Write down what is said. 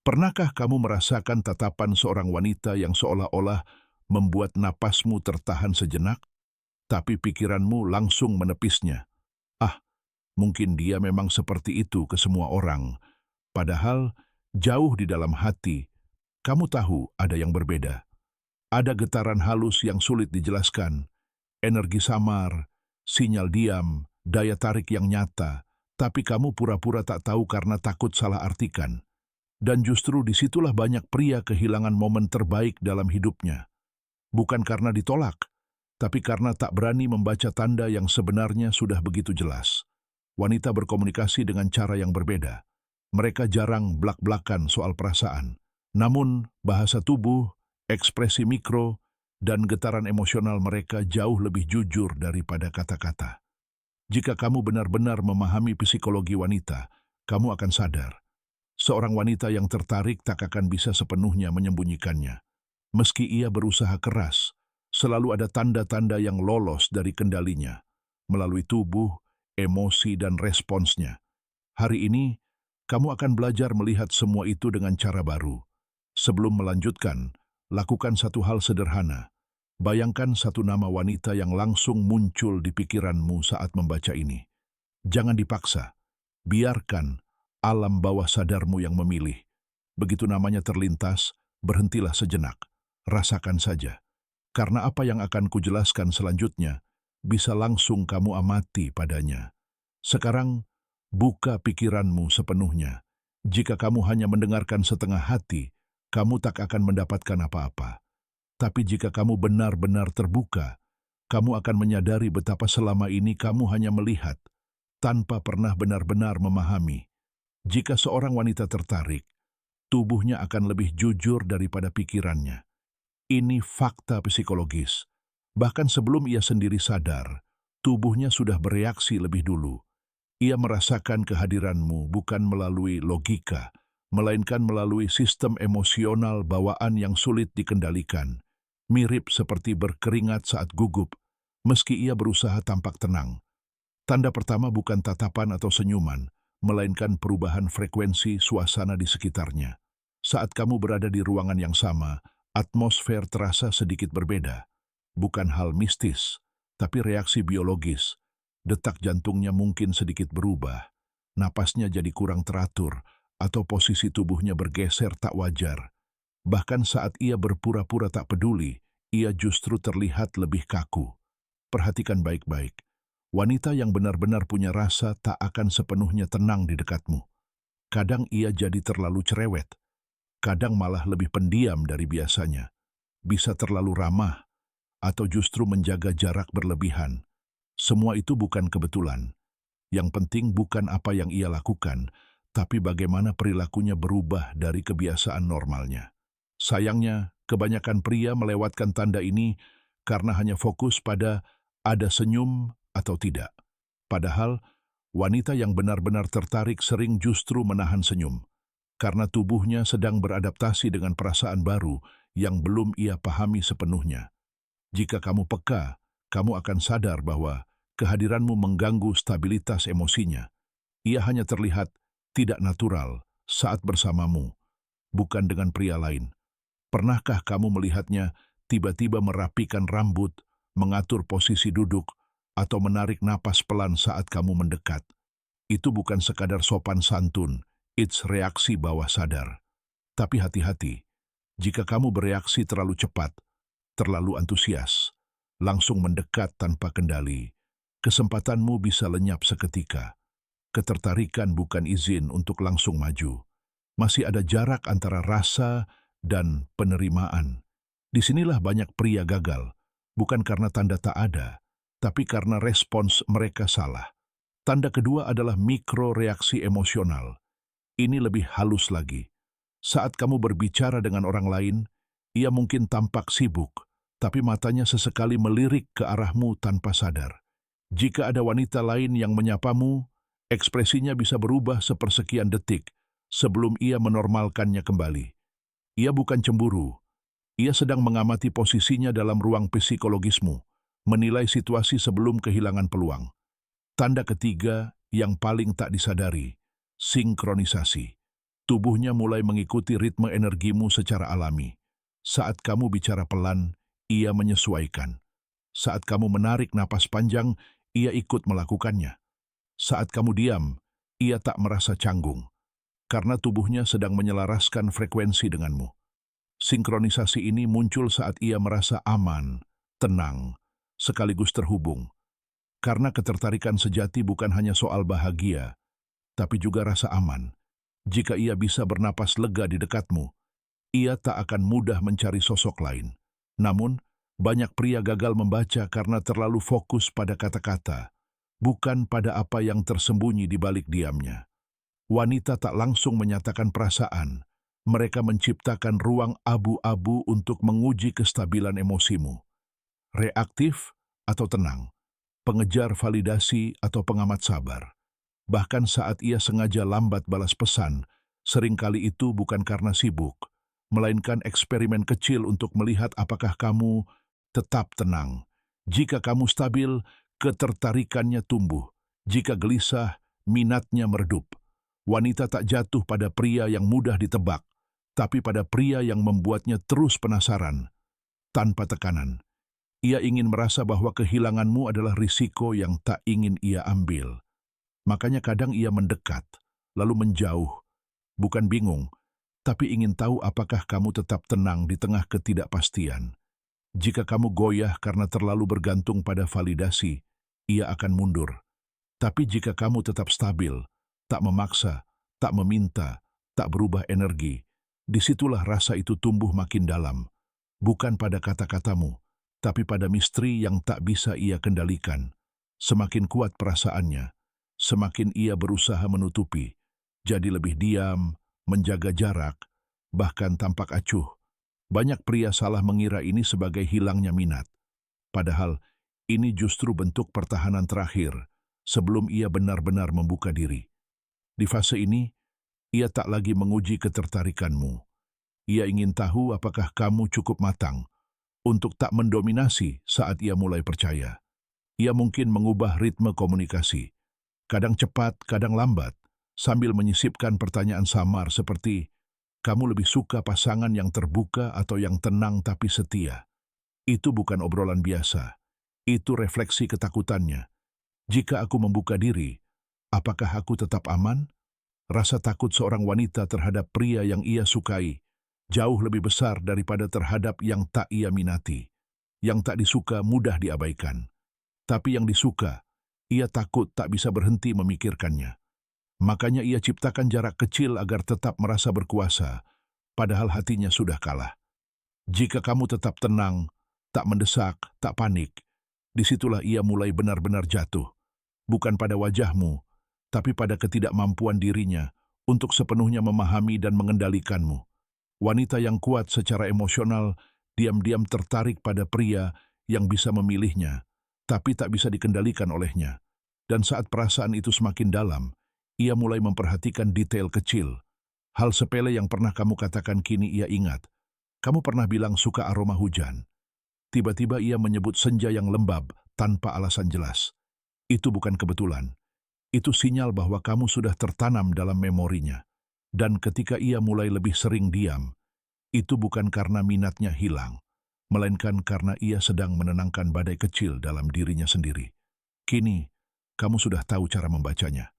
Pernahkah kamu merasakan tatapan seorang wanita yang seolah-olah membuat napasmu tertahan sejenak, tapi pikiranmu langsung menepisnya? Ah, mungkin dia memang seperti itu ke semua orang. Padahal, jauh di dalam hati, kamu tahu ada yang berbeda. Ada getaran halus yang sulit dijelaskan, energi samar, sinyal diam, daya tarik yang nyata, tapi kamu pura-pura tak tahu karena takut salah artikan. Dan justru disitulah banyak pria kehilangan momen terbaik dalam hidupnya. Bukan karena ditolak, tapi karena tak berani membaca tanda yang sebenarnya sudah begitu jelas. Wanita berkomunikasi dengan cara yang berbeda. Mereka jarang blak-blakan soal perasaan. Namun, bahasa tubuh, ekspresi mikro, dan getaran emosional mereka jauh lebih jujur daripada kata-kata. Jika kamu benar-benar memahami psikologi wanita, kamu akan sadar. Seorang wanita yang tertarik tak akan bisa sepenuhnya menyembunyikannya. Meski ia berusaha keras, selalu ada tanda-tanda yang lolos dari kendalinya, melalui tubuh, emosi, dan responsnya. Hari ini, kamu akan belajar melihat semua itu dengan cara baru. Sebelum melanjutkan, lakukan satu hal sederhana. Bayangkan satu nama wanita yang langsung muncul di pikiranmu saat membaca ini. Jangan dipaksa, biarkan alam bawah sadarmu yang memilih. Begitu namanya terlintas, berhentilah sejenak. Rasakan saja. Karena apa yang akan kujelaskan selanjutnya, bisa langsung kamu amati padanya. Sekarang, buka pikiranmu sepenuhnya. Jika kamu hanya mendengarkan setengah hati, kamu tak akan mendapatkan apa-apa. Tapi jika kamu benar-benar terbuka, kamu akan menyadari betapa selama ini kamu hanya melihat, tanpa pernah benar-benar memahami. Jika seorang wanita tertarik, tubuhnya akan lebih jujur daripada pikirannya. Ini fakta psikologis. Bahkan sebelum ia sendiri sadar, tubuhnya sudah bereaksi lebih dulu. Ia merasakan kehadiranmu bukan melalui logika, melainkan melalui sistem emosional bawaan yang sulit dikendalikan. Mirip seperti berkeringat saat gugup, meski ia berusaha tampak tenang. Tanda pertama bukan tatapan atau senyuman, melainkan perubahan frekuensi suasana di sekitarnya. Saat kamu berada di ruangan yang sama, atmosfer terasa sedikit berbeda. Bukan hal mistis, tapi reaksi biologis. Detak jantungnya mungkin sedikit berubah, napasnya jadi kurang teratur, atau posisi tubuhnya bergeser tak wajar. Bahkan saat ia berpura-pura tak peduli, ia justru terlihat lebih kaku. Perhatikan baik-baik. Wanita yang benar-benar punya rasa tak akan sepenuhnya tenang di dekatmu. Kadang ia jadi terlalu cerewet, kadang malah lebih pendiam dari biasanya. Bisa terlalu ramah, atau justru menjaga jarak berlebihan. Semua itu bukan kebetulan. Yang penting bukan apa yang ia lakukan, tapi bagaimana perilakunya berubah dari kebiasaan normalnya. Sayangnya, kebanyakan pria melewatkan tanda ini karena hanya fokus pada ada senyum atau tidak. Padahal, wanita yang benar-benar tertarik sering justru menahan senyum, karena tubuhnya sedang beradaptasi dengan perasaan baru yang belum ia pahami sepenuhnya. Jika kamu peka, kamu akan sadar bahwa kehadiranmu mengganggu stabilitas emosinya. Ia hanya terlihat tidak natural saat bersamamu, bukan dengan pria lain. Pernahkah kamu melihatnya tiba-tiba merapikan rambut, mengatur posisi duduk, atau menarik napas pelan saat kamu mendekat? Itu bukan sekadar sopan santun, it's reaksi bawah sadar. Tapi hati-hati, jika kamu bereaksi terlalu cepat, terlalu antusias, langsung mendekat tanpa kendali, kesempatanmu bisa lenyap seketika. Ketertarikan bukan izin untuk langsung maju. Masih ada jarak antara rasa dan penerimaan. Disinilah banyak pria gagal, bukan karena tanda tak ada, tapi karena respons mereka salah. Tanda kedua adalah mikroreaksi emosional. Ini lebih halus lagi. Saat kamu berbicara dengan orang lain, ia mungkin tampak sibuk, tapi matanya sesekali melirik ke arahmu tanpa sadar. Jika ada wanita lain yang menyapamu, ekspresinya bisa berubah sepersekian detik sebelum ia menormalkannya kembali. Ia bukan cemburu, ia sedang mengamati posisinya dalam ruang psikologismu, menilai situasi sebelum kehilangan peluang. Tanda ketiga yang paling tak disadari, sinkronisasi. Tubuhnya mulai mengikuti ritme energimu secara alami. Saat kamu bicara pelan, ia menyesuaikan. Saat kamu menarik napas panjang, ia ikut melakukannya. Saat kamu diam, ia tak merasa canggung, karena tubuhnya sedang menyelaraskan frekuensi denganmu. Sinkronisasi ini muncul saat ia merasa aman, tenang, sekaligus terhubung. Karena ketertarikan sejati bukan hanya soal bahagia, tapi juga rasa aman. Jika ia bisa bernapas lega di dekatmu, ia tak akan mudah mencari sosok lain. Namun, banyak pria gagal membaca karena terlalu fokus pada kata-kata, bukan pada apa yang tersembunyi di balik diamnya. Wanita tak langsung menyatakan perasaan. Mereka menciptakan ruang abu-abu untuk menguji kestabilan emosimu. Reaktif atau tenang, pengejar validasi atau pengamat sabar. Bahkan saat ia sengaja lambat balas pesan, seringkali itu bukan karena sibuk, melainkan eksperimen kecil untuk melihat apakah kamu tetap tenang. Jika kamu stabil, ketertarikannya tumbuh. Jika gelisah, minatnya meredup. Wanita tak jatuh pada pria yang mudah ditebak, tapi pada pria yang membuatnya terus penasaran, tanpa tekanan. Ia ingin merasa bahwa kehilanganmu adalah risiko yang tak ingin ia ambil. Makanya kadang ia mendekat, lalu menjauh. Bukan bingung, tapi ingin tahu apakah kamu tetap tenang di tengah ketidakpastian. Jika kamu goyah karena terlalu bergantung pada validasi, ia akan mundur. Tapi jika kamu tetap stabil, tak memaksa, tak meminta, tak berubah energi, disitulah rasa itu tumbuh makin dalam. Bukan pada kata-katamu, tapi pada misteri yang tak bisa ia kendalikan. Semakin kuat perasaannya, semakin ia berusaha menutupi, jadi lebih diam, menjaga jarak, bahkan tampak acuh. Banyak pria salah mengira ini sebagai hilangnya minat. Padahal, ini justru bentuk pertahanan terakhir sebelum ia benar-benar membuka diri. Di fase ini, ia tak lagi menguji ketertarikanmu. Ia ingin tahu apakah kamu cukup matang untuk tak mendominasi saat ia mulai percaya. Ia mungkin mengubah ritme komunikasi, kadang cepat, kadang lambat, sambil menyisipkan pertanyaan samar seperti, kamu lebih suka pasangan yang terbuka atau yang tenang tapi setia? Itu bukan obrolan biasa. Itu refleksi ketakutannya. Jika aku membuka diri, apakah aku tetap aman? Rasa takut seorang wanita terhadap pria yang ia sukai jauh lebih besar daripada terhadap yang tak ia minati. Yang tak disuka mudah diabaikan. Tapi yang disuka, ia takut tak bisa berhenti memikirkannya. Makanya ia ciptakan jarak kecil agar tetap merasa berkuasa, padahal hatinya sudah kalah. Jika kamu tetap tenang, tak mendesak, tak panik, disitulah ia mulai benar-benar jatuh. Bukan pada wajahmu, tapi pada ketidakmampuan dirinya untuk sepenuhnya memahami dan mengendalikanmu. Wanita yang kuat secara emosional diam-diam tertarik pada pria yang bisa memilihnya, tapi tak bisa dikendalikan olehnya. Dan saat perasaan itu semakin dalam, ia mulai memperhatikan detail kecil. Hal sepele yang pernah kamu katakan kini ia ingat. Kamu pernah bilang suka aroma hujan. Tiba-tiba ia menyebut senja yang lembab tanpa alasan jelas. Itu bukan kebetulan. Itu sinyal bahwa kamu sudah tertanam dalam memorinya. Dan ketika ia mulai lebih sering diam, itu bukan karena minatnya hilang, melainkan karena ia sedang menenangkan badai kecil dalam dirinya sendiri. Kini, kamu sudah tahu cara membacanya.